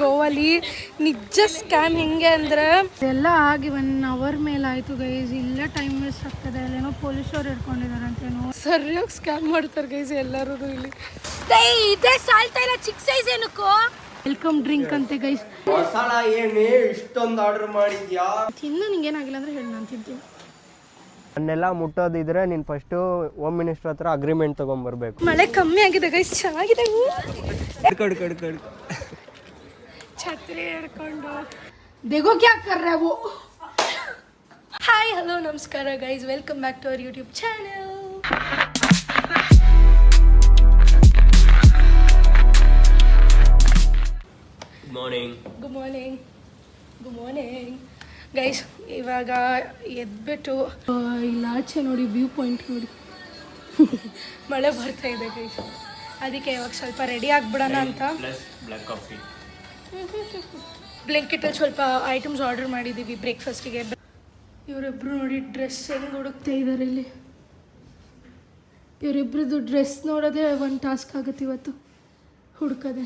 ಗೋವಲ್ಲಿ ನಿಜ ಸ್ಕ್ಯಾಮ್ ಹೆಂಗೆ ಅಂದರೆ ಎಲ್ಲ ಆಗಿ 1 ಅವರ್ ಮೇಲೆ ಆಯಿತು ಗೈಸ್. ಇಲ್ಲೇ ಟೈಮ್ ವೇಸ್ಟ್ ಆಗ್ತದೆ. ಅಲ್ಲೇನೋ ಪೊಲೀಸವ್ರು ಹಿಡ್ಕೊಂಡಿದ್ದಾರೆ ಅಂತೇನೋ ಸರಿಯಾಗಿ ಸ್ಕ್ಯಾಮ್ ಮಾಡ್ತಾರೆ ಗೈಸ್ ಎಲ್ಲರೂ ಇಲ್ಲಿ. ಇದೇ ಸಾಲ್ತಾ ಇಲ್ಲ ಚಿಕ್ಕ ಸೈಜ್ ಏನಕ್ಕೋ ವೆಲ್ಕಮ್ ಡ್ರಿಂಕ್ ಅಂತೆ ಗೈಸ್. ಮಸಾಲ ಏನೇ ಇಷ್ಟೊಂದು ಆರ್ಡರ್ ಮಾಡಿದ್ಯಾ? ತಿನ್ನು, ನಿಂಗೆ ಏನಾಗಿಲ್ಲ ಅಂದ್ರೆ ಹೇಳಿ, ನಾನು ತಿಂತೀನಿ. ನನ್ನೆಲ್ಲ ಮುಟ್ಟೋದಿದ್ರೆ ನೀನು ಫಸ್ಟು ಹೋಮ್ ಮಿನಿಸ್ಟರ್ ಹತ್ರ ಅಗ್ರಿಮೆಂಟ್ ತೊಗೊಂಬರ್ಬೇಕು. ಮಳೆ ಕಮ್ಮಿ ಆಗಿದೆ ಗೈಸ್, ಚೆನ್ನಾಗಿದೆ. ಕಡ್ ಛತ್ರಿ ಹಿಡ್ಕೊಂಡು ದೇಗೋ ಕ್ಯಾ ಕರ್ ರಹೆ ವೋ. ಹಾಯ್ ಹಲೋ ನಮಸ್ಕಾರ guys, welcome back to our YouTube channel. Good morning guys. ಇವಾಗ ಎದ್ಬಿಟ್ಟು ಇಲ್ಲ ಆಚೆ ನೋಡಿ, ವ್ಯೂ ಪಾಯಿಂಟ್ ನೋಡಿ. ಮಳೆ ಬರ್ತಾ ಇದೆ ಗೈಸ್, ಅದಕ್ಕೆ ಇವಾಗ ಸ್ವಲ್ಪ ರೆಡಿ ಆಗಿಬಿಡೋಣ ಅಂತ ಬ್ಲಿಂಕಿಟಲ್ಲಿ ಸ್ವಲ್ಪ ಐಟಮ್ಸ್ ಆರ್ಡರ್ ಮಾಡಿದ್ದೀವಿ ಬ್ರೇಕ್ಫಾಸ್ಟಿಗೆ. ಇವರಿಬ್ರು ನೋಡಿ ಡ್ರೆಸ್ ಹೆಂಗೆ ಹುಡುಕ್ತಾ ಇದ್ದಾರೆ ಇಲ್ಲಿ. ಇವರಿಬ್ರದ್ದು ಡ್ರೆಸ್ ನೋಡೋದೇ ಒಂದು ಟಾಸ್ಕ್ ಆಗುತ್ತೆ ಇವತ್ತು, ಹುಡುಕೋದೆ.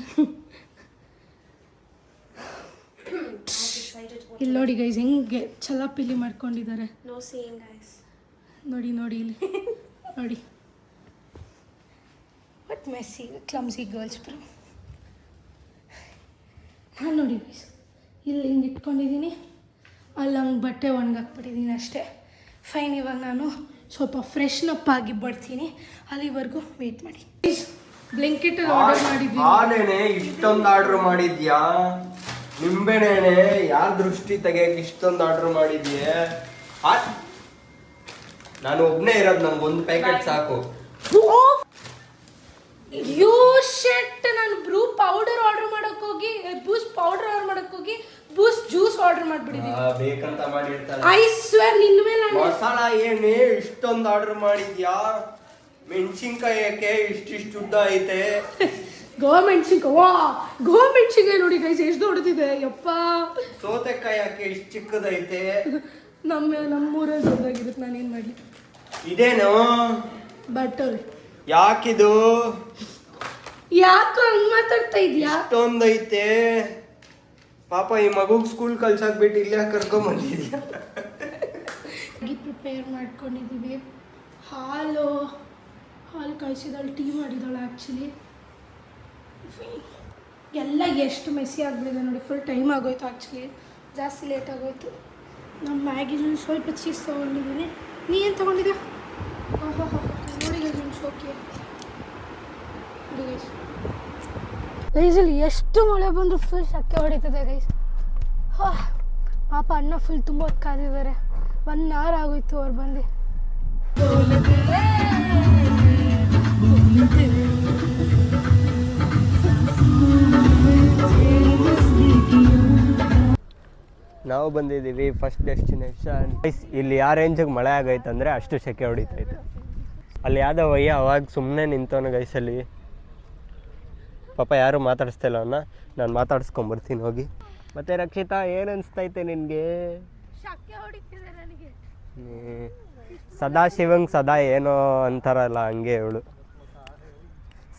ಇಲ್ಲಿ ನೋಡಿ ಗೈಸ್ ಹೆಂಗೆ ಚಲಾಪಿಲಿ ಮಾಡ್ಕೊಂಡಿದ್ದಾರೆ. ನೋಡಿ ನೋಡಿ ಇಲ್ಲಿ ನೋಡಿ, but messy clumsy girls bro. ನಾನು ನೋಡಿ ಗೈಸ್ ಇಲ್ಲಿ ಹಿಂಗೆ ಇಟ್ಕೊಂಡಿದ್ದೀನಿ, ಅಲ್ಲಿ ಹಂಗೆ ಬಟ್ಟೆ ಒಣಗಾಕ್ಬಿಟ್ಟಿದ್ದೀನಿ ಅಷ್ಟೇ. ಫೈನ್, ಇವಾಗ ನಾನು ಸ್ವಲ್ಪ ಫ್ರೆಶ್ನಪ್ ಆಗಿ ಬರ್ತೀನಿ, ಅಲ್ಲಿವರೆಗೂ ವೇಟ್ ಮಾಡಿ. ಬ್ಲಿಂಕಿಟಲ್ಲಿ ಆರ್ಡರ್ ಮಾಡಿದ್ದೀನಿ. ಇಷ್ಟೊಂದು ಆರ್ಡರ್ ಮಾಡಿದ್ಯಾ? ನಿಂಬೆಣ್ಣೆ ಯಾರ ದೃಷ್ಟಿ ತೆಗಿಯಕ್ಕೆ ಇಷ್ಟೊಂದು ಆರ್ಡರ್ ಮಾಡಿದ್ಯೆ? ನಾನು ಒಬ್ಬನೇ ಇರೋದು, ನಂಗೆ ಒಂದು ಪ್ಯಾಕೆಟ್ ಸಾಕು. ಯೋ ಶೆಟ್, ನಾನು ಬ್ರೂ ಪೌಡರ್ ಆರ್ಡರ್ ಮಾಡಕ್ ಹೋಗಿ ಬೂಸ್ಟ್ ಪೌಡರ್ ಆರ್ಡರ್ ಮಾಡಕ್ ಹೋಗಿ ಬೂಸ್ಟ್ ಜ್ಯೂಸ್ ಆರ್ಡರ್ ಮಾಡ್ಬಿಟ್ಟಿದ್ದೀನಿ. ಬೇಕಂತ ಮಾಡಿರ್ತಾರೆ. ಐ ಸ್ವೇರ್ ನಿನ್ನ ಮೇಲೆ. ಮಸಾಲ ಏನೇ ಇಷ್ಟೊಂದು ಆರ್ಡರ್ ಮಾಡಿದ್ಯಾ? ಮೆಣಸಿನ್ಕಾಯಿ ಯಾಕೆ ಇಷ್ಟಿಷ್ಟು ಉದ್ದ ಐತೆ? ಗೋಮೆಣ್ಸಿನ್ಕಾಯಿ ನೋಡಿ ಗೈಸ್ ಎಷ್ಟು ದೊಡ್ಡದಿದೆ ಯಪ್ಪ. ಸೌತೆಕಾಯಿ ಯಾಕೆ ಇಷ್ಟು ಚಿಕ್ಕದೈತೆ? ನಮ್ಮೂರಲ್ಲಿ ದೊಡ್ಡದಾಗಿರುತ್ತೆ, ನಾನೇನು ಮಾಡಲಿ. ಇದೇನು ಬಟರ್? ಯಾಕಿದು? ಯಾಕೋ ಹಂಗ್ ಮಾತಾಡ್ತಾ ಇದೀಯಾ? ಇಷ್ಟೊಂದೈತೆ ಪಾಪ, ಈ ಮಗುಗ್ ಸ್ಕೂಲ್ ಕಳ್ಸಾಕ್ಬಿಟ್ಟು ಇಲ್ಲೇ ಕರ್ಕೊಂಬಂದಿದ್ಯಾ? ಪ್ರಿಪೇರ್ ಮಾಡ್ಕೊಂಡಿದ್ದೀವಿ. ಹಾಲು ಕಾಯಿಸಿದಾಳು, ಟೀ ಮಾಡಿದಾಳು. ಆ್ಯಕ್ಚುಲಿ ಎಲ್ಲ ಎಷ್ಟು ಮೆಸ್ಸಿ ಆಗಿಬಿಟ್ಟಿದೆ ನೋಡಿ, ಫುಲ್ ಟೈಮ್ ಆಗೋಯ್ತು. ಆ್ಯಕ್ಚುಲಿ ಜಾಸ್ತಿ ಲೇಟ್ ಆಗೋಯ್ತು. ನಮ್ಮ ಮ್ಯಾಗಿನಲ್ಲಿ ಸ್ವಲ್ಪ ಚೀಸ್ ತೊಗೊಂಡಿದ್ದೀನಿ. ನೀ ಏನು ತೊಗೊಂಡಿದ್ಯಾ? ಓಹೋ ನೋಡಿ ನಿಮ್ಮ ಶೋಕಿ ಗೈಸಲ್ಲಿ ಎಷ್ಟು ಮಳೆ ಬಂದರೂ ಫುಲ್ ಶಕ್ಕೆ ಹೊಡಿತದೆ ಗೈಸ್. ಪಾಪ ಅಣ್ಣ ಫುಲ್ ತುಂಬ ಹೊತ್ತು ಕಾದಿದ್ದಾರೆ. 1 ಅವರ್ ಆಗೋಯ್ತು ಅವ್ರು ಬಂದು. ನಾವು ಬಂದಿದ್ದೀವಿ ಫಸ್ಟ್ ಡೆಸ್ಟಿನೇಷನ್. ಇಲ್ಲಿ ಯಾವ ರೇಂಜಿಗೆ ಮಳೆ ಆಗೈತೆ ಅಂದರೆ ಅಷ್ಟು ಸೆಕೆ ಹೊಡಿತೈತೆ. ಅಲ್ಲಿ ಯಾವುದೋ ವಯ್ಯ ಅವಾಗ ಸುಮ್ಮನೆ ನಿಂತವನು ಗೈಸಲ್ಲಿ. ಪಾಪ ಯಾರು ಮಾತಾಡಿಸ್ತಿಲ್ಲ ಅವನ್ನ, ನಾನು ಮಾತಾಡಿಸ್ಕೊಂಬರ್ತೀನಿ ಹೋಗಿ. ಮತ್ತೆ ರಕ್ಷಿತಾ, ಏನು ಅನಿಸ್ತೈತೆ ನಿನಗೆ? ಸದಾ ಶಿವಂಗೆ ಸದಾ ಏನೋ ಅಂತಾರಲ್ಲ, ಹಂಗೆ ಇವಳು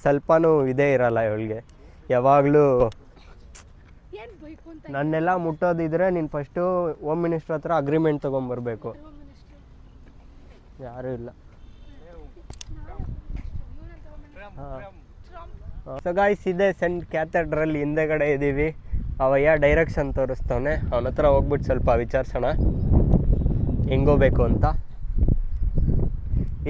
ಸ್ವಲ್ಪನೂ ಇದೇ ಇರಲ್ಲ ಇವಳಿಗೆ. ಯಾವಾಗಲೂ ನನ್ನೆಲ್ಲ ಮುಟ್ಟೋದಿದ್ರೆ ನೀನು ಫಸ್ಟು ಹೋಮ್ ಮಿನಿಸ್ಟರ್ ಹತ್ರ ಅಗ್ರಿಮೆಂಟ್ ತೊಗೊಂಬರ್ಬೇಕು. ಯಾರೂ ಇಲ್ಲ. ಸೊ ಗಾಯ್ಸ್, ಇದೆ ಸೆಂಟ್ ಕ್ಯಾಥೆಡ್ರಲ್ ಹಿಂದೆಗಡೆ ಇದ್ದೀವಿ. ಅವಯ್ಯ ಡೈರೆಕ್ಷನ್ ತೋರಿಸ್ತವನೆ, ಅವನ ಹತ್ರ ಹೋಗ್ಬಿಟ್ಟು ಸ್ವಲ್ಪ ವಿಚಾರಿಸೋಣ ಹೆಂಗೋಬೇಕು ಅಂತ.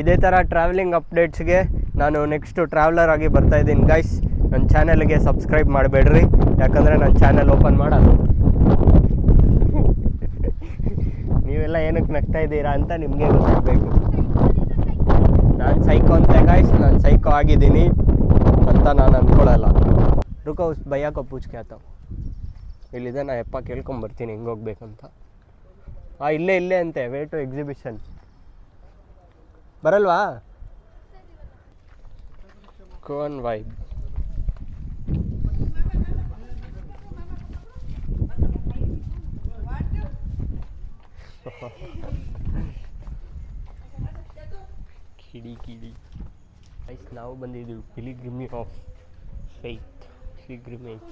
ಇದೇ ಥರ ಟ್ರಾವೆಲಿಂಗ್ ಅಪ್ಡೇಟ್ಸ್ಗೆ ನಾನು ನೆಕ್ಸ್ಟು ಟ್ರಾವೆಲರ್ ಆಗಿ ಬರ್ತಾಯಿದ್ದೀನಿ ಗಾಯ್ಸ್. ನನ್ನ ಚಾನಲ್ಗೆ ಸಬ್ಸ್ಕ್ರೈಬ್ ಮಾಡಬೇಡ್ರಿ, ಯಾಕಂದರೆ ನನ್ನ ಚಾನಲ್ ಓಪನ್ ಮಾಡೋದು. ನೀವೆಲ್ಲ ಏನಕ್ಕೆ ನಗ್ತಾ ಇದ್ದೀರಾ ಅಂತ ನಿಮಗೆ ಗೊತ್ತಾಗಬೇಕು. ನಾನು ಸೈಕೋ ಅಂತೆ ಗಾಯ್ಸ್, ನಾನು ಸೈಕೋ ಆಗಿದ್ದೀನಿ ಅಂತ ನಾನು ಅಂದ್ಕೊಳ್ಳಲ್ಲ. ರುಕೋ ಉಸ್ ಭಯ್ಯ ಕೋ ಪೂಛ್ ಕೆ ಆತಾವ್. ಇಲ್ಲಿದೆ, ನಾ ಯಪ್ಪ ಕೇಳ್ಕೊಂಬರ್ತೀನಿ ಹೆಂಗೆ ಹೋಗ್ಬೇಕಂತ. ಇಲ್ಲೇ ಅಂತೆ, ವೇ ಟು ಎಕ್ಸಿಬಿಷನ್. ಬರಲ್ವಾ? ಕೋನ್ ವೈಬ್. ಕಿಡಿ ನಾವು ಬಂದಿದ್ದೀವಿ pilgrimage of faith, pilgrimage.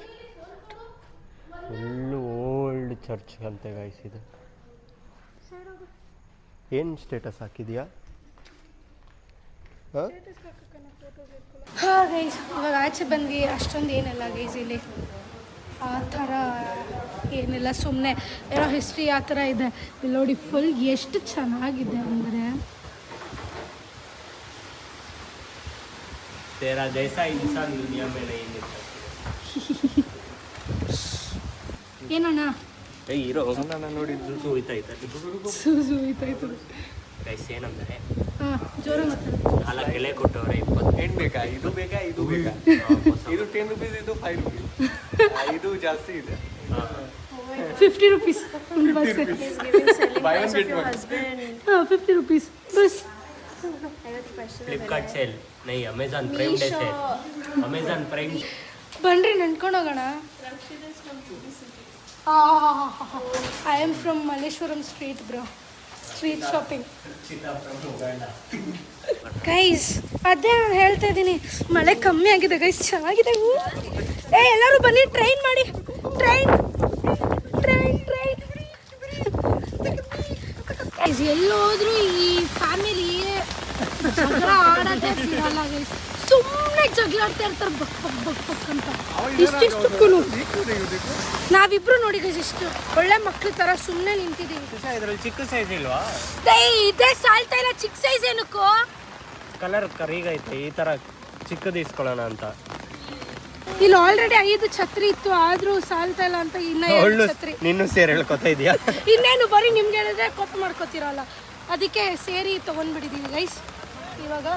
Full old church ಅಂತೆ ಗೈಸ್ ಇದು. ಏನು ಸ್ಟೇಟಸ್ ಹಾಕಿದ್ಯಾ? ಹಾಂ ಗೈಸ್, ಇವಾಗ ಆಚೆ ಬಂದ್ವಿ. ಅಷ್ಟೊಂದು ಏನಿಲ್ಲ ಗೈಸ್ ಇಲ್ಲಿ ಆ ಥರ ಏನಿಲ್ಲ, ಸುಮ್ಮನೆ ಏನೋ ಹಿಸ್ಟ್ರಿ ಆ ಥರ ಇದೆ. ಇಲ್ಲಿ ನೋಡಿ ಫುಲ್ ಎಷ್ಟು ಚೆನ್ನಾಗಿದೆ ಅಂದರೆ तेरा जैसा इंसान दुनिया में नहीं मिल सकता. ಏನಣ್ಣ ಹೀರೋ ನಾನು ನೋಡಿದ್ದು ಸೂಯ್ತಾಯ್ತು ಗೈಸ್. ಏನಂದರೆ ಹಾಂ ಜೋರ ಮಾತಾಡ. 4 ಎಲೆ ಕೊಟ್ಟವ್ರೆ 20. ಏನು ಬೇಕಾ? ಇದು ಬೇಕಾ ಇದು ಬೇಕಾ? ಇದು 10 rupees, ಇದು 5 rupees. ಇದು ಜಾಸ್ತಿ ಇದೆ. 50 rupees bus. Buy one get one. ಹಾಂ 50 rupees ಬಸ್. ಫ್ಲಿಪ್ಕಾರ್ಟ್ ಸೇಲ್ ನೈ Amazon prime day sale. Amazon prime ಬನ್ರಿ ನೆನ್ಕೊಂಡು ಹೋಗೋಣ. I am from Malleshwaram street bro, street shopping guys. ಅದೇ ನಾನು ಹೇಳ್ತಾ ಇದ್ದೀನಿ, ಮಳೆ ಕಮ್ಮಿ ಆಗಿದೆ ಗೈಸ್, ಚೆನ್ನಾಗಿದೆ. ಎಲ್ಲರೂ ಬನ್ನಿ, ಟ್ರೈನ್ ಮಾಡಿ. Train train train guys. ಎಲ್ಲೋದ್ರೂ ಈ ಫ್ಯಾಮಿಲಿ ಜಗಳ ಆಡೋದೇ ಬಿಡಲ್ಲ ಗೈಸ್. ಸುಮ್ಮನೆ ಜಗಳಾಡ್ತಾ ಇರ್ತಾರೆ ಬಕ್ ಬಕ್ ಬಕ್ ಬಕ್ ಅಂತ. ಇಷ್ಟಿಷ್ಟಕ್ಕೂ ನಾವಿಬ್ರು ನೋಡಿ ಗೈಸ್ ಇಷ್ಟು ಒಳ್ಳೆ ಮಕ್ಳು ಥರ ಸುಮ್ಮನೆ ನಿಂತಿದ್ದೀವಿ. ಇದರಲ್ಲಿ ಚಿಕ್ಕ ಸೈಜ್ ಇಲ್ವಾ? ಇದೇ ಸಾಲ್ತಾ ಇಲ್ಲ, ಚಿಕ್ಕ ಸೈಜ್ ಏನಕ್ಕೋ. ಕಲರ್ ಕರಿಗೈತೆ, ಈ ಥರ ಚಿಕ್ಕದು ಇಸ್ಕೊಳ್ಳೋಣ ಅಂತ. ಇಲ್ಲಿ ಆಲ್ರೆಡಿ 5 ಛತ್ರಿ ಇತ್ತು, ಆದ್ರೂ ಸಾಲ್ತಾ ಇಲ್ಲ ಅಂತ ಇನ್ನ 2 ಛತ್ರಿ. ನಿನ್ನೂ ಸೇರಿ ಹೇಳ್ಕೊತಾ ಇದೆಯಾ? ಇನ್ನೇನು ಬರೀ ನಿಮ್ಗೆ ಹೇಳಿದ್ರೆ ಕೋಪ ಮಾಡ್ಕೋತೀರಲ್ಲ, ಅದಕ್ಕೆ ಸೇರಿ ತೊಗೊಂಡ್ಬಿಟ್ಟಿದ್ದೀವಿ ಗೈಸ್. ಇವಾಗ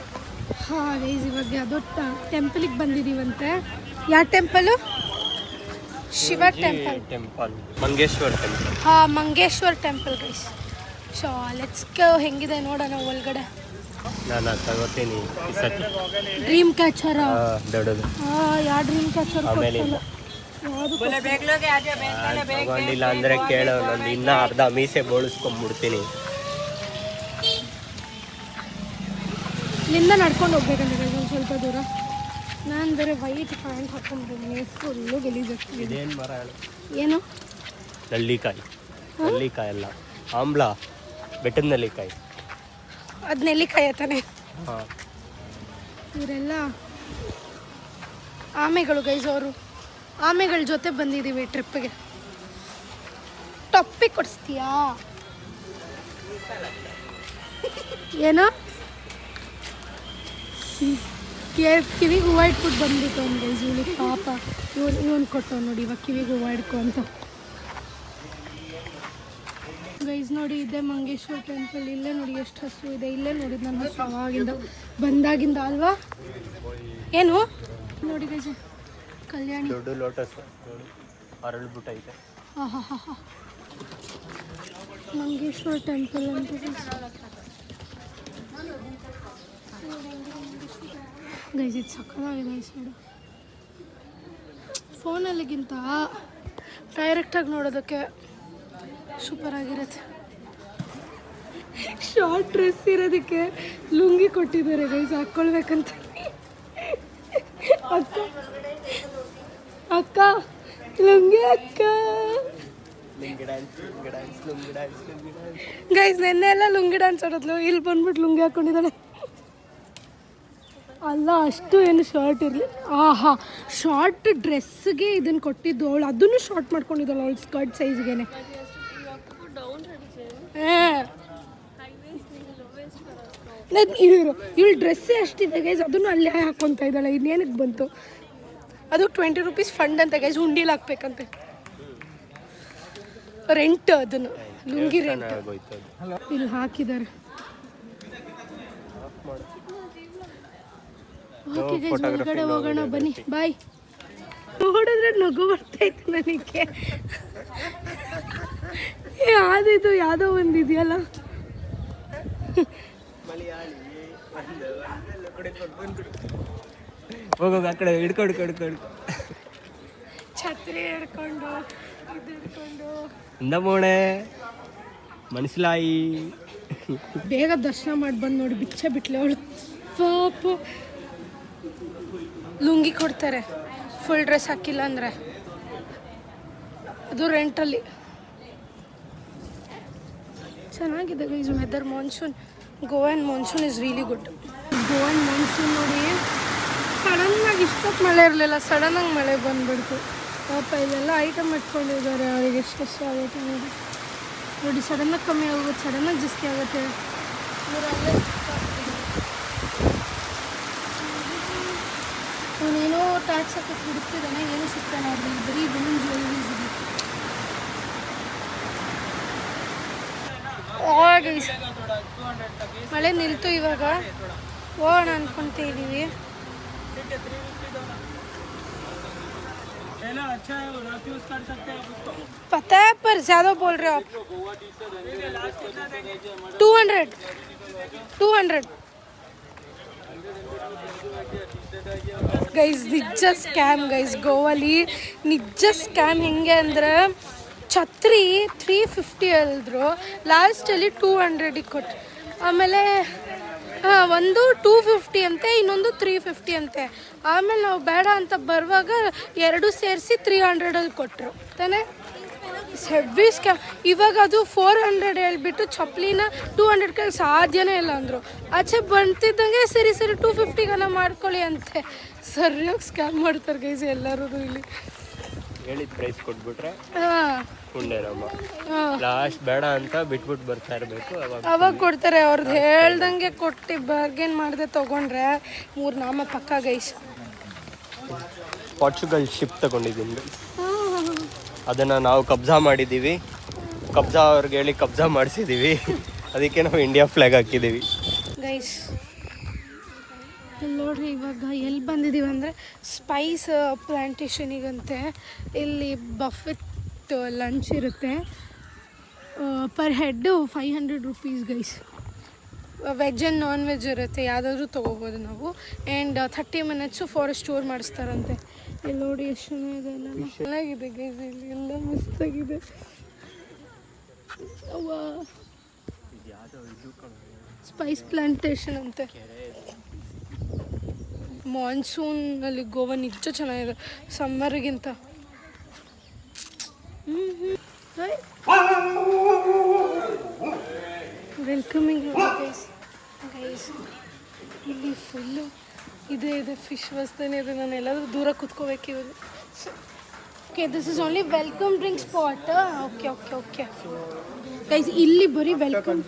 ಹಾಂ ಗೈಸ್, ಇವಾಗ ಯಾವುದೋ ಟೆಂಪಲಿಗೆ ಬಂದಿದ್ದೀವಂತೆ. ಯಾವ temple? Shiva temple, Mangeshwar temple. ಹಾಂ, Mangeshwar temple guys. So let's go. ಹೆಂಗಿದೆ ನೋಡೋಣ ಒಳಗಡೆ. ನಾನು ತಗೋತೀನಿ ಈ ಸತಿ. ಡ್ರೀಮ್ ಕ್ಯಾಚರ್ ದೊಡ್ಡದು. ಹಾಂ, ಯಾವ ಡ್ರೀಮ್ ಕ್ಯಾಚರ್ ಆಮೇಲೆ ತಗೊಂಡಿಲ್ಲ ಅಂದರೆ ಕೇಳೋ, ನಂದು ಇನ್ನೂ ಅರ್ಧ ಮೀಸೆ ಬೋಳಿಸ್ಕೊಂಡ್ಬಿಡ್ತೀನಿ. ಇಲ್ಲಿಂದ ನಡ್ಕೊಂಡು ಹೋಗ್ಬೇಕಂದ್ರೆ ಒಂದು ಸ್ವಲ್ಪ ದೂರ. ನಾನು ಬೇರೆ ವೈಟ್ ಪ್ಯಾಂಟ್ ಹಾಕೊಂಡ್ಬಂದಿನಿ, ಫುಲ್ಲು ಗಲೀಜಾಗ್ತಿದೆ. ಇದೇನು ಮರ ಹೇಳು? ಏನು? ನಲ್ಲಿಕಾಯಿ. ನಲ್ಲಿಕಾಯಿ ಅಲ್ಲ, ಆಮ್ಲ, ಬೆಟ್ಟದ ನೆಲ್ಲಿಕಾಯಿ. ಅದು ನೆಲ್ಲಿಕಾಯಿ ತಾನೆ. ಹಾಂ, ಇವರೆಲ್ಲ ಆಮೆಗಳು ಗೈಸ್. ಅವರು ಆಮೆಗಳ ಜೊತೆ ಬಂದಿದ್ದೀವಿ ಟ್ರಿಪ್ಪಿಗೆ. ಟೊಪ್ಪಿ ಕೊಡಿಸ್ತೀಯಾ? ಏನೋ ಕಿವಿಗೆ ಹೂವು ಇಟ್ಬಿಟ್ಟು ಬಂದ್ಬಿಟ್ಟು ಅವ್ನು ಗೈಸ್. ಇವನಿಗೆ ಪಾಪ ಇವನು ಕೊಟ್ಟವ್ ನೋಡಿ, ಇವಾಗ ಕಿವಿಗೆ ಹೂವು ಇಟ್ಕೊ ಅಂತ ಗೈಸ್. ನೋಡಿ, ಇದೇ ಮಂಗೇಶ್ವರ್ ಟೆಂಪಲ್. ಇಲ್ಲೇ ನೋಡಿ ಎಷ್ಟು ಹಸು ಇದೆ. ಇಲ್ಲೇ ನೋಡಿದ್ದು ನಾನು ಹಸು ಅವಾಗಿಂದ ಬಂದಾಗಿಂದ ಅಲ್ವಾ? ಏನು ನೋಡಿ ಗೈಸ್, ಕಲ್ಯಾಣಿ ದೊಡ್ಡ ಲೋಟಸ್ ಅರಳ್ಬಿಟ್ಟೈತೆ. ಹಾಂ ಹಾಂ ಹಾಂ ಹಾಂ, ಮಂಗೇಶ್ವರ್ ಟೆಂಪಲ್ ಅಂತ ಗೈಸ್. ಇದು ಸಕ್ಕತ್ತಾಗಿದೆ ಈ ಸೈಡು. ಫೋನಲ್ಲಿಗಿಂತ ಡೈರೆಕ್ಟಾಗಿ ನೋಡೋದಕ್ಕೆ ಸೂಪರ್ ಆಗಿರುತ್ತೆ. ಶಾರ್ಟ್ ಡ್ರೆಸ್ ಇರೋದಕ್ಕೆ ಲುಂಗಿ ಕೊಟ್ಟಿದ್ದಾರೆ ಗೈಸ್, ಹಾಕ್ಕೊಳ್ಬೇಕಂತ. ಅಕ್ಕ ಅಕ್ಕ ಲುಂಗಿ ಅಕ್ಕ. ಗೈಸ್ ನೆನ್ನೆ ಎಲ್ಲ ಲುಂಗಿ ಡ್ಯಾನ್ಸ್ ಆಡೋದ್ಲು, ಇಲ್ಲಿ ಬಂದ್ಬಿಟ್ಟು ಲುಂಗಿ ಹಾಕ್ಕೊಂಡಿದ್ದಾಳೆ. ಅಲ್ಲ, ಅಷ್ಟು ಏನು ಶಾರ್ಟ್ ಇರಲಿ. ಆಹಾ, ಶಾರ್ಟ್ ಡ್ರೆಸ್ಗೆ ಇದನ್ನು ಕೊಟ್ಟಿದ್ದು ಅವಳು. ಅದನ್ನು ಶಾರ್ಟ್ ಮಾಡ್ಕೊಂಡಿದ್ದಾಳೆ ಅವಳು ಸ್ಕರ್ಟ್ ಸೈಜ್ಗೆ. ಇವಳು ಡ್ರೆಸ್ಸೇ ಅಷ್ಟಿದೆ ಗೈಸ್, ಅದನ್ನು ಅಲ್ಲೇ ಹಾಕ್ಕೊತಾ ಇದ್ದಾಳೆ. ಇನ್ನೇನಕ್ಕೆ ಬಂತು ಅದು? 20 rupees ಫಂಡ್ ಅಂತ ಗೈಸ್, ಹುಂಡಿಲಿ ಹಾಕ್ಬೇಕಂತೆ. ರೆಂಟ್, ಅದನ್ನು ಲುಂಗಿ ರೆಂಟ್ ಇಲ್ಲಿ ಹಾಕಿದ್ದಾರೆ. ಓಕೆ ಗೈಸ್, ಹೊರಗಡೆ ಹೋಗೋಣ ಬನ್ನಿ. ಬಾಯ್. ನೋಡಿದ್ರೆ ನಗು ಬರ್ತೈತೆ ನನಗೆ. ಯಾವ್ದಿದು, ಯಾವುದೋ ಒಂದಿದೆಯಲ್ಲ. ಹೋಗೋಗ ಆ ಕಡೆ ಹಿಡ್ಕೊಂಡು ಛತ್ರಿ ಹಿಡ್ಕೊಂಡು ಇದು ಹಿಡ್ಕೊಂಡು ಇಂದಮೋಣೆ ಮನಸ್ಲಾಯಿ. ಬೇಗ ದರ್ಶನ ಮಾಡಿ ಬಂದು ನೋಡಿ, ಬಿಚ್ಚ ಬಿಟ್ಲೆ ಅವಳು ಪಾಪ. ಲುಂಗಿ ಕೊಡ್ತಾರೆ ಫುಲ್ ಡ್ರೆಸ್ ಹಾಕಿಲ್ಲ ಅಂದರೆ. ಅದು ರೆಂಟಲ್ಲಿ. ಚೆನ್ನಾಗಿದೆ guys weather. Monsoon, Goan monsoon is really good. Goan monsoon ನೋಡಿ, ಸಡನ್ನಾಗಿ ಇಷ್ಟೊತ್ತು ಮಳೆ ಇರಲಿಲ್ಲ, ಸಡನ್ನಾಗಿ ಮಳೆ ಬಂದುಬಿಡ್ತು. ಪಾಪ ಇಲ್ಲೆಲ್ಲ ಐಟಮ್ ಇಟ್ಕೊಂಡಿದ್ದಾರೆ, ಅವರಿಗೆ ಎಷ್ಟು ಕಷ್ಟ ಆಗುತ್ತೆ ನೋಡಿ. ನೋಡಿ ಸಡನ್ನಾಗಿ ಕಮ್ಮಿ ಆಗುತ್ತೆ, ಸಡನ್ನಾಗಿ ಜಾಸ್ತಿ ಆಗುತ್ತೆ. ಅವನೇನೋ ಟ್ಯಾಕ್ಸ್ ಹಾಕಕ್ಕೆ ಹುಡುಕ್ತಿದ್ದಾನೆ, ಏನೂ ಸಿಗ್ತಾನೆ ಅವ್ರಿಗೆ, ಬರೀ ವುಮೆನ್ ಜ್ಯುವೆಲ್ಲರೀಸ್ ಇದೆ. ಮಳೆ ನಿಲ್ತು, ಇವಾಗ ಹೋಗೋಣ ಅನ್ಕೊಂತ ಇದ್ದೀವಿ. पता है पर ज़्यादा बोल रहे हो आप. 200 ಗೈಸ್ ನಿಜ ಸ್ಕ್ಯಾಮ್ ಗೈಸ್. ಗೋವಲ್ಲಿ ನಿಜ ಸ್ಕ್ಯಾಮ್. ಹೆಂಗೆ ಅಂದರೆ ಛತ್ರಿ 350 ಹೇಳಿದ್ರು, ಲಾಸ್ಟಲ್ಲಿ 200ಗೆ ಕೊಟ್ಟು. ಆಮೇಲೆ ಒಂದು 250 ಅಂತೆ, ಇನ್ನೊಂದು 350 ಅಂತೆ. ಆಮೇಲೆ ನಾವು ಬೇಡ ಅಂತ ಬರುವಾಗ ಎರಡು ಸೇರಿಸಿ 300ಅಲ್ಲಿ ಕೊಟ್ಟರು ತಾನೇ. Heavy scam. ಇವಾಗ ಅದು 400 ಹೇಳ್ಬಿಟ್ಟು ಚಪ್ಪಲಿನ 200 ಕೈಲಿ ಸಾಧ್ಯನೇ ಇಲ್ಲ ಅಂದರು. ಆಚೆ ಬಂತಿದ್ದಂಗೆ ಸರಿ 250ಗನ ಮಾಡ್ಕೊಳ್ಳಿ ಅಂತೆ. ಸರಿಯಾಗಿ ಸ್ಕ್ಯಾಮ್ ಮಾಡ್ತಾರೆ ಗೈಸ್ ಎಲ್ಲರೂ ಇಲ್ಲಿ. ಹೇಳಿದ ಪ್ರೈಸ್ ಕೊಟ್ಬಿಟ್ರೆ ಹಾಂ ಲಾಸ್ಟ್ ಬೇಡ ಅಂತ ಬಿಟ್ಬಿಟ್ಟು ಬರ್ತಾ ಇರಬೇಕು, ಅವಾಗ ಕೊಡ್ತಾರೆ. ಅವ್ರದ್ದು ಹೇಳ್ದಂಗೆ ಕೊಟ್ಟು ಬಾರ್ಗೇನ್ ಮಾಡದೆ ತೊಗೊಂಡ್ರೆ 3 ನಾಮ ಪಕ್ಕ ಗೈಸ್. ಪೋರ್ಚುಗಲ್ ಶಿಪ್ ತಗೊಂಡಿದ್ದೀನಿ, ಅದನ್ನು ನಾವು ಕಬ್ಜಾ ಮಾಡಿದ್ದೀವಿ. ಕಬ್ಜಾ ಅವ್ರಿಗೆ ಹೇಳಿ ಕಬ್ಜಾ ಮಾಡಿಸಿದ್ದೀವಿ, ಅದಕ್ಕೆ ನಾವು ಇಂಡಿಯಾ ಫ್ಲಾಗ್ ಹಾಕಿದ್ದೀವಿ ಗೈಸ್. ನೋಡ್ರಿ ಇವಾಗ ಎಲ್ಲಿ ಬಂದಿದ್ದೀವಿ ಅಂದರೆ ಸ್ಪೈಸ್ ಪ್ಲಾಂಟೇಶನಿಗಂತೆ. ಇಲ್ಲಿ ಬಫೆಟ್ ಲಂಚ್ ಇರುತ್ತೆ, per head 500 rupees guys. Veg and non veg ಇರುತ್ತೆ, ಯಾವುದಾದ್ರೂ ತೊಗೋಬೋದು ನಾವು. ಆ್ಯಂಡ್ 30 ಮಿನಿಟ್ಸು ಫಾರೆಸ್ಟ್ ಟೂರ್ ಮಾಡಿಸ್ತಾರಂತೆ. ಇಲ್ಲಿ ನೋಡಿ ಎಷ್ಟು ಚೆನ್ನಾಗಿದೆ, ಎಲ್ಲ ಚೆನ್ನಾಗಿದೆ ಗೈಸ್. ಇಲ್ಲಿ ಎಲ್ಲ ಮಸ್ತಾಗಿದೆ. ಸ್ಪೈಸ್ ಪ್ಲಾಂಟೇಶನ್ ಅಂತೆ. ಮಾನ್ಸೂನಲ್ಲಿ ಗೋವಾ ನಿಜ ಚೆನ್ನಾಗಿದೆ ಸಮ್ಮರ್ಗಿಂತ. Welcoming guys. ಗೈಸ್ ಇಲ್ಲಿ ಫುಲ್ಲು ಇದೆ ಫಿಶ್ ವಸ್ತನೇ ಇದೆ. ನಾನು ಎಲ್ಲಾದರೂ ದೂರ ಕೂತ್ಕೋಬೇಕು ಇವಾಗ. Okay, this is only welcome drink spot. Okay okay okay guys, ಇಲ್ಲಿ ಬರೀ ವೆಲ್ಕಮ್.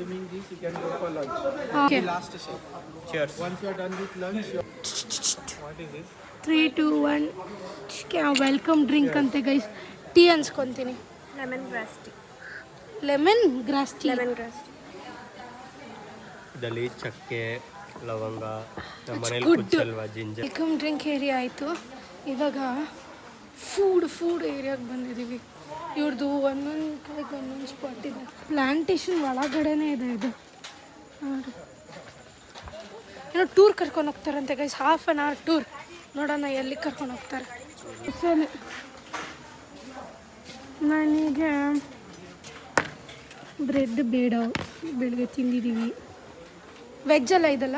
ಓಕೆ, 3, 2, 1 ವೆಲ್ಕಮ್ ಡ್ರಿಂಕ್ ಅಂತೆ ಗೈಸ್. ಟೀ ಅನ್ಸ್ಕೊತೀನಿ. Lemon grass tea. ಇದರಲ್ಲಿ ಚಕ್ಕೆ, ಲವಂಗ, ಮನೇಲಿ ಕುಚ್ಚಲ್ವಾ, ಜಿಂಜರ್. ವೆಲ್ಕಮ್ ಡ್ರಿಂಕ್ ಏರಿಯಾ ಆಯಿತು. ಇವಾಗ ಫುಡ್ ಏರಿಯಾಗೆ ಬಂದಿದ್ದೀವಿ. ಇವ್ರದ್ದು ಒಂದೊಂದು ಕಡೆಗೆ ಒಂದೊಂದು ಸ್ಪಾಟ್ ಇದೆ. ಪ್ಲಾಂಟೇಶನ್ ಒಳಗಡೆನೇ ಇದೆ ಇದು ನೋಡಿ. ಏನೋ ಟೂರ್ ಕರ್ಕೊಂಡು ಹೋಗ್ತಾರಂತೆ ಗೈಸ್, ½ ಆನ್ ಅವರ್ ಟೂರ್. ನೋಡೋಣ ಎಲ್ಲಿ ಕರ್ಕೊಂಡು ಹೋಗ್ತಾರೆ. ಸರಿ, ನನಗೆ ಬ್ರೆಡ್ ಬೇಡ, ಬೆಳಗ್ಗೆ ತಿಂದಿದ್ದೀವಿ. ವೆಜ್ ಅಲ್ಲ ಇದಲ್ಲ,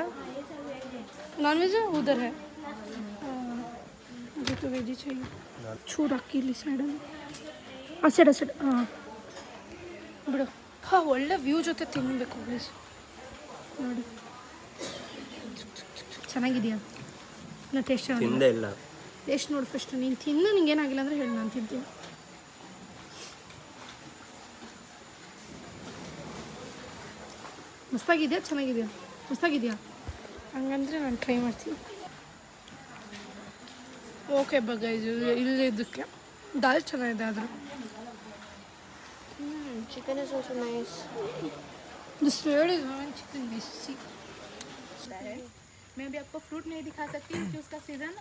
ನಾನ್ ವೆಜ್ ಉದರ್ ಹೈ. ಅದಕ್ಕೆ ವೆಜ್ चाहिए. ಚೂರು ಅಕ್ಕಿ ಇಲ್ಲಿ ಸೈಡಲ್ಲಿ, ಆ ಸೈಡ್ ಹಾಂ ಬಿಡು. ಹಾಂ, ಒಳ್ಳೆ ವ್ಯೂ ಜೊತೆ ತಿನ್ನಬೇಕು ಪ್ಲೀಸ್. ನೋಡಿ ಚೆನ್ನಾಗಿದೆಯಾ? ನಾ ಟೇಸ್ಟ್ ತಿಂದೇ ಇಲ್ಲ. ಟೇಸ್ಟ್ ನೋಡಿ ಫಸ್ಟ್. ನೀನು ತಿನ್ನು, ನಿಂಗೆ ಏನಾಗಿಲ್ಲ ಅಂದರೆ ಹೇಳಿ, ನಾನು ತಿಂತೀನಿ. ಮಸ್ತಾಗಿದೆಯಾ? ಚೆನ್ನಾಗಿದೆಯಾ? ಮಸ್ತಾಗಿದೆಯಾ? ಹಂಗಂದರೆ ನಾನು ಟ್ರೈ ಮಾಡ್ತೀನಿ. ಓಕೆ ಬಗೈಸ್, ಇಲ್ಲಿ ಇದಕ್ಕೆ ದಾಲ್ ಚೆನ್ನಾಗಿದೆ. ಆದರೂ chicken is also nice. This bread is naan chicken ಬಿಸಿ. मैं भी आपको फ्रूट नहीं दिखा सकती क्योंकि उसका सीज़न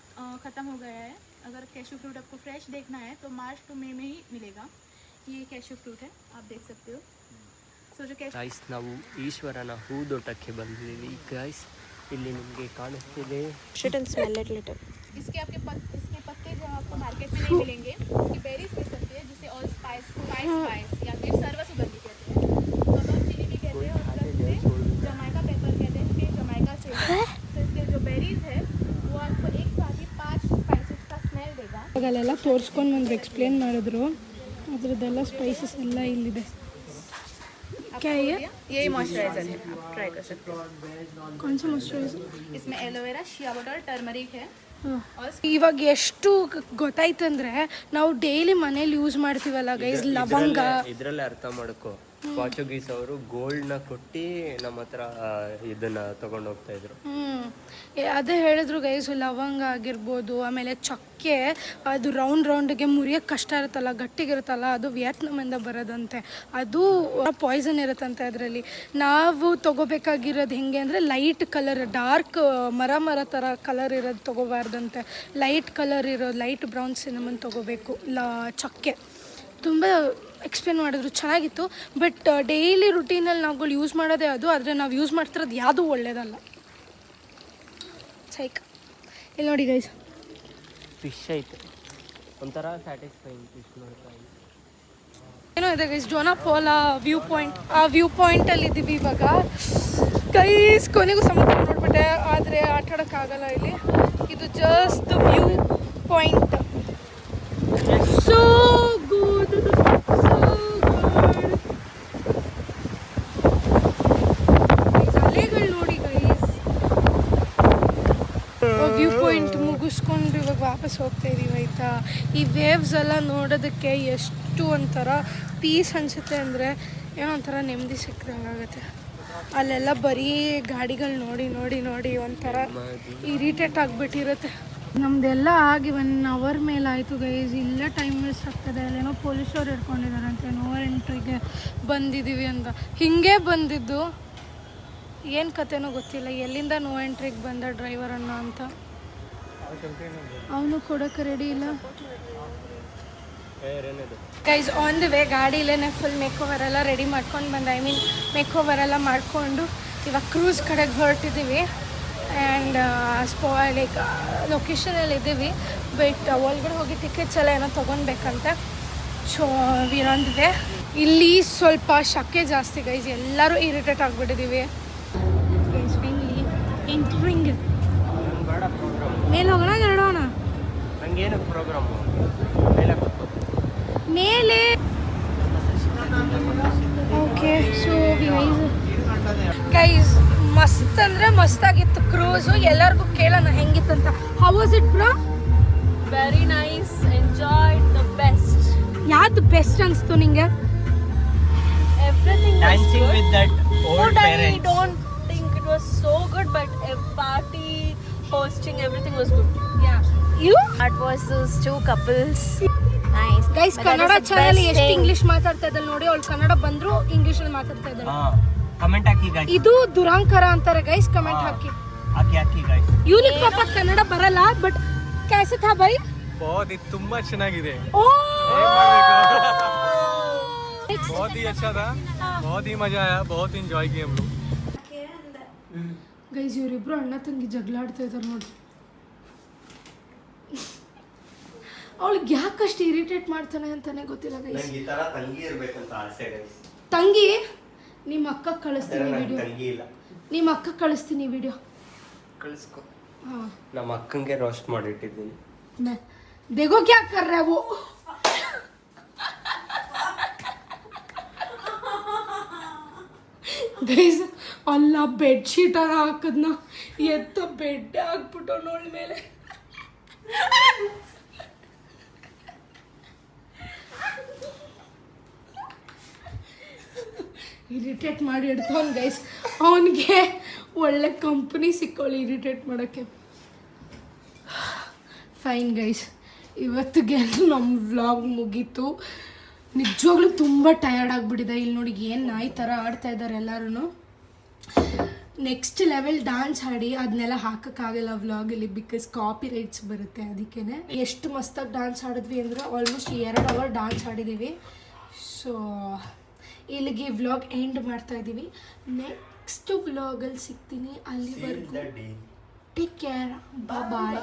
ख़त्म हो गया है. अगर कैशू फ्रूट आपको फ्रेश देखना है तो मार्च टू मई में ही मिलेगा. ये कैशू फ्रूट है, आप देख सकते हो. सो जो ಗೈಸ್, ನಾವು ಈಶ್ವರನ ಹೂದೋಟಕ್ಕೆ ಬಂದಿದ್ದೀವಿ ಗೈಸ್. ಇಲ್ಲಿ ನಿಮಗೆ ಕಾಣಿಸ್ತಿದೆ. Shit and smell it little. इसके पत्ते जो आपको मार्केट में नहीं मिलेंगे. इसकी बेरीज मिल सकती है जिसे ऑल स्पाइस या फिर सर्वसुगंधी कहते हैं, कबाब चिली भी कहते हैं, और प्लस इसे जमाइका पेपर कहते हैं कि जमाइका से. तो इसके जो बेरीज है वो आपको एक साथ ही 5 स्पाइसेस का स्मेल देगा. ಅಲ್ಲೆಲ್ಲ ತೋರಿಸ್ಕೊಂಡು ಬಂದು ಎಕ್ಸ್ಪ್ಲೇನ್ ಮಾಡಿದ್ರು. ಅದ್ರದ್ದೆಲ್ಲ ಸ್ಪೈಸಸ್ ಎಲ್ಲ ಇಲ್ಲಿದೆ. क्या है ये मॉइस्चराइजर है, आप ट्राई कर सकते हो. कौन सा मॉइस्चराइजर? इसमें एलोवेरा, शिया बटर, टर्मरिक है. ಇವಾಗ ಎಷ್ಟು ಗೊತ್ತಾಯ್ತಂದ್ರೆ ನಾವು ಡೈಲಿ ಮನೇಲಿ ಯೂಸ್ ಮಾಡ್ತೀವಲ್ಲ ಗೈಸ್, ಲವಂಗ. ಇದ್ರಲ್ಲೇ ಅರ್ಥ ಮಾಡ್ಕೋ, ಪೋರ್ಚುಗೀಸ್ ಅವರು ಗೋಲ್ಡ್ನ ಕೊಟ್ಟು ನಮ್ಮ ಹತ್ರ ಇದನ್ನ ತಗೊಂಡು ಹೋಗ್ತಾ ಇದ್ರು. ಅದೇ ಹೇಳಿದ್ರು ಗೈಸ್, ಲವಂಗ ಆಗಿರ್ಬೋದು, ಆಮೇಲೆ ಚಕ್ಕೆ, ಅದು ರೌಂಡ್ಗೆ ಮುರಿಯೋಕ್ಕೆ ಕಷ್ಟ ಇರುತ್ತಲ್ಲ, ಗಟ್ಟಿಗಿರುತ್ತಲ್ಲ, ಅದು ವಿಯೆಟ್ನಾಮಿಂದ ಬರೋದಂತೆ. ಅದು ಪಾಯ್ಸನ್ ಇರುತ್ತಂತೆ ಅದರಲ್ಲಿ. ನಾವು ತೊಗೋಬೇಕಾಗಿರೋದು ಹೆಂಗೆ ಅಂದರೆ ಲೈಟ್ ಕಲರ್, ಡಾರ್ಕ್ ಮರ ಥರ ಕಲರ್ ಇರೋದು ತೊಗೋಬಾರ್ದಂತೆ. ಲೈಟ್ ಕಲರ್ ಇರೋದು, ಲೈಟ್ ಬ್ರೌನ್ ಸಿನಮನ್ ತೊಗೋಬೇಕು. ಚಕ್ಕೆ ತುಂಬ ಎಕ್ಸ್ಪ್ಲೇನ್ ಮಾಡಿದ್ರು, ಚೆನ್ನಾಗಿತ್ತು. ಬಟ್ ಡೈಲಿ ರುಟೀನಲ್ಲಿ ನಾವುಗಳು ಯೂಸ್ ಮಾಡೋದೇ ಅದು, ಆದರೆ ನಾವು ಯೂಸ್ ಮಾಡ್ತಿರೋದು ಯಾವುದೂ ಒಳ್ಳೆಯದಲ್ಲ. ಸೈಕ್ ಇಲ್ಲಿ ನೋಡಿ ಗೈಸ್, ಫಿಶ್ ಐತೆ, ಒಂಥರ ಸ್ಯಾಟಿಸ್ಫೈಯಿಂಗ್ ಫಿಶ್ ನೋಡ್ತಾ ಇದ್ದೀನಿ. ಏನೋ ಇದೆ ಗೈಸ್, ಜೋನಾಪೋಲಾ ವ್ಯೂ ಪಾಯಿಂಟ್. ಆ ವ್ಯೂ ಪಾಯಿಂಟಲ್ಲಿ ಇದ್ದೀವಿ ಇವಾಗ ಗೈಸ್. ಕೊನೆಗೂ ಸಮುದ್ರ ನೋಡ್ಬಿಟ್ಟೆ, ಆದರೆ ಆಟ ಆಡೋಕ್ಕಾಗಲ್ಲ ಇಲ್ಲಿ. ಇದು just the view point. So good, so good. ಅಲೆಗಳು ನೋಡಿ ಗೈಸ್. ವ್ಯೂ ಪಾಯಿಂಟ್ ಮುಗಿಸ್ಕೊಂಡು ಇವಾಗ ವಾಪಸ್ ಹೋಗ್ತಾ ಇದೀವಿ ಆಯಿತಾ. ಈ ವೇವ್ಸ್ ಎಲ್ಲ ನೋಡೋದಕ್ಕೆ ಎಷ್ಟು ಒಂಥರ ಪೀಸ್ ಅನಿಸುತ್ತೆ ಅಂದರೆ, ಏನೋ ಒಂಥರ ನೆಮ್ಮದಿ ಸಿಕ್ಕಿದಂಗಾಗುತ್ತೆ. ಅಲ್ಲೆಲ್ಲ ಬರೀ ಗಾಡಿಗಳು ನೋಡಿ ನೋಡಿ ನೋಡಿ ಒಂಥರ ಇರಿಟೇಟ್ ಆಗಿಬಿಟ್ಟಿರುತ್ತೆ. ನಮ್ಮದೆಲ್ಲ ಆಗಿ 1 ಅವರ್ ಮೇಲೆ ಆಯಿತು ಗೈಸ್. ಇಲ್ಲೇ ಟೈಮ್ ವೇಸ್ಟ್ ಆಗ್ತದೆ. ಅಲ್ಲೇನೋ ಪೊಲೀಸವ್ರು ಹಿಡ್ಕೊಂಡಿದ್ದಾರಂತೆ, ನೋ ಎಂಟ್ರಿಗೆ ಬಂದಿದ್ದೀವಿ ಅಂತ. ಹಿಂಗೆ ಬಂದಿದ್ದು, ಏನು ಕತೆನೋ ಗೊತ್ತಿಲ್ಲ, ಎಲ್ಲಿಂದ ನೋ ಎಂಟ್ರಿಗೆ ಬಂದ ಡ್ರೈವರನ್ನ ಅಂತ. ಅವನು ಕೊಡೋಕ್ಕೆ ರೆಡಿ ಇಲ್ಲ ಗೈಸ್. ಆನ್ ದಿ ವೇ ಗಾಡಿಲೇ ಫುಲ್ ಮೇಕ್ ಓವರ್ ಎಲ್ಲ ರೆಡಿ ಮಾಡ್ಕೊಂಡು ಬಂದ. ಐ ಮೀನ್ ಮೇಕ್ ಓವರ್ ಎಲ್ಲ ಮಾಡಿಕೊಂಡು ಇವಾಗ ಕ್ರೂಸ್ ಕಡೆಗೆ ಹೊರಟಿದ್ದೀವಿ. ಆ್ಯಂಡ್ ಲೈಕ್ ಲೊಕೇಶನಲ್ಲಿ ಇದ್ದೀವಿ. ಬಟ್ ಒಳಗಡೆ ಹೋಗಿ ಟಿಕೆಟ್ಸ್ ಎಲ್ಲ ಏನೋ ತೊಗೊಳ್ಬೇಕಂತೆ. So we're on the way. ಇಲ್ಲಿ ಸ್ವಲ್ಪ ಶಕೆ ಜಾಸ್ತಿ ಗೈಸ್, ಎಲ್ಲರೂ ಇರಿಟೇಟ್ ಆಗಿಬಿಟ್ಟಿದ್ದೀವಿ ಗೈಸ್. Finally entering. ಮೇಲೆ ಹೋಗೋಣ ಎರಡೋಣ? ನಂಗೇನು ಪ್ರೋಗ್ರಾಮು ಮೇಲೆ. ಓಕೆ, ಸೊ ಗೈಸ್ ಮಸ್ತ್ ಅಂದರೆ ಮಸ್ತಾಗಿತ್ತು ಕ್ರೂಸು. ಎಲ್ಲರಿಗೂ ಕೇಳೋಣ ಹೆಂಗಿತ್ತಂತ. How was it bro? Very nice, enjoyed the best. ಯಾವ್ದು ಬೆಸ್ಟ್ ಅನಿಸ್ತು ನಿಂಗೆ? Everything was dancing good. With that old Food I parents. don't think it was so good, but a party, hosting, everything was good. Yeah. You? That was those 2 couples. Nice. Guys But that Kannada was the channel best ಎಷ್ಟು thing. English ಮಾತಾಡ್ತಾ ಇದ್ದಾಳೆ ನೋಡಿ. ಅವಳು ಕನ್ನಡ ಬಂದ್ರು ಇಂಗ್ಲಿಷಲ್ಲಿ ಮಾತಾಡ್ತಾ ಇದ್ದಾಳೆ. Comment ಹಾಕಿ guys. ಇದು ದುರಂಕಾರ ಅಂತಾರೆ ಗೈಸ್, ಕಮೆಂಟ್ ಹಾಕಿ. ಹಾಕಿ ಗೈಸ್. ಇವನಿಗೆ ಪಾಪ ಕನ್ನಡ ಬರಲ್ಲ, ಬಟ್ कैसे था भाई? बहुत ही ತುಂಬಾ ಚೆನ್ನಾಗಿದೆ. ओ बहुत ही अच्छा था, बहुत ही मजा आया, बहुत एंजॉय किए हम लोग. ಗೈಸ್ ಇವರಿಬ್ರು ಅಣ್ಣ ತಂಗಿ ಜಗಳ ಆಡ್ತಾ ಇದ್ದಾರೆ ನೋಡಿ. ಅವಳಿಗೆ ಯಾಕಷ್ಟು ಇರಿಟೇಟ್ ಮಾಡ್ತಾನೆ ಅಂತಾನೆ ಗೊತ್ತಿಲ್ಲ ಗೈಸ್. ನಂಗೆ ಈ ತರ ತಂಗಿ ಇರ್ಬೇಕಂತ ಆಸೆ ಗೈಸ್. ತಂಗಿ ನಿಮ್ಮ ಅಕ್ಕ ಕಳಿಸ್ತೀನಿ ವಿಡಿಯೋ. ತಂಗಿ ಇಲ್ಲ. ನಿಮ್ಮ ಅಕ್ಕ ಕಳಿಸ್ತೀನಿ ವಿಡಿಯೋ. ಕಳಿಸ್ಕೊ. ಹಾಂ, ನಮ್ಮ ಅಕ್ಕಂಗೆ ರೋಸ್ಟ್ ಮಾಡಿಟ್ಟಿದ್ದೀನಿ. देखो क्या कर रहा है वो. ಗೈಸ್ ಅಲ್ಲ ಬೆಡ್ಶೀಟ್ ಅನ್ನ ಹಾಕದ್ನ ಎತ್ತ ಬೆಡ್ ಹಾಕ್ಬಿಟ್ಟು ನೋಡ್ ಮೇಲೆ. ಇರಿಟೇಟ್ ಮಾಡಿ ಇಡ್ತಾವನ್ ಗೈಸ್. ಅವನಿಗೆ ಒಳ್ಳೆ ಕಂಪ್ನಿ ಸಿಕ್ಕೋಳಿ ಇರಿಟೇಟ್ ಮಾಡೋಕ್ಕೆ. ಫೈನ್ ಗೈಸ್, ಇವತ್ತಿಗೆ ನಮ್ಮ ವ್ಲಾಗ್ ಮುಗೀತು. ನಿಜವಾಗ್ಲೂ ತುಂಬ ಟಯರ್ಡ್ ಆಗಿಬಿಟ್ಟಿದೆ. ಇಲ್ಲಿ ನೋಡಿ ಏನು ನಾಯಿ ಥರ ಆಡ್ತಾ ಇದ್ದಾರೆ ಎಲ್ಲರೂ. ನೆಕ್ಸ್ಟ್ ಲೆವೆಲ್ ಡ್ಯಾನ್ಸ್ ಆಡಿ ಅದನ್ನೆಲ್ಲ ಹಾಕೋಕ್ಕಾಗಲ್ಲ ವ್ಲಾಗಲ್ಲಿ, ಬಿಕಾಸ್ ಕಾಪಿ ರೈಟ್ಸ್ ಬರುತ್ತೆ. ಅದಕ್ಕೇ ಎಷ್ಟು ಮಸ್ತಾಗಿ ಡ್ಯಾನ್ಸ್ ಆಡಿದ್ವಿ ಅಂದರೆ ಆಲ್ಮೋಸ್ಟ್ 2 ಅವರ್ ಡ್ಯಾನ್ಸ್ ಆಡಿದ್ದೀವಿ. ಸೊ ಇಲ್ಲಿಗೆ ವ್ಲಾಗ್ ಎಂಡ್ ಮಾಡ್ತಾ ಇದ್ದೀವಿ. ನೆಕ್ಸ್ಟ್ ವ್ಲಾಗಲ್ಲಿ ಸಿಗ್ತೀನಿ. ಅಲ್ಲಿವರೆಗೂ ಟೇಕ್ ಕೇರ್, ಬಾಯ್.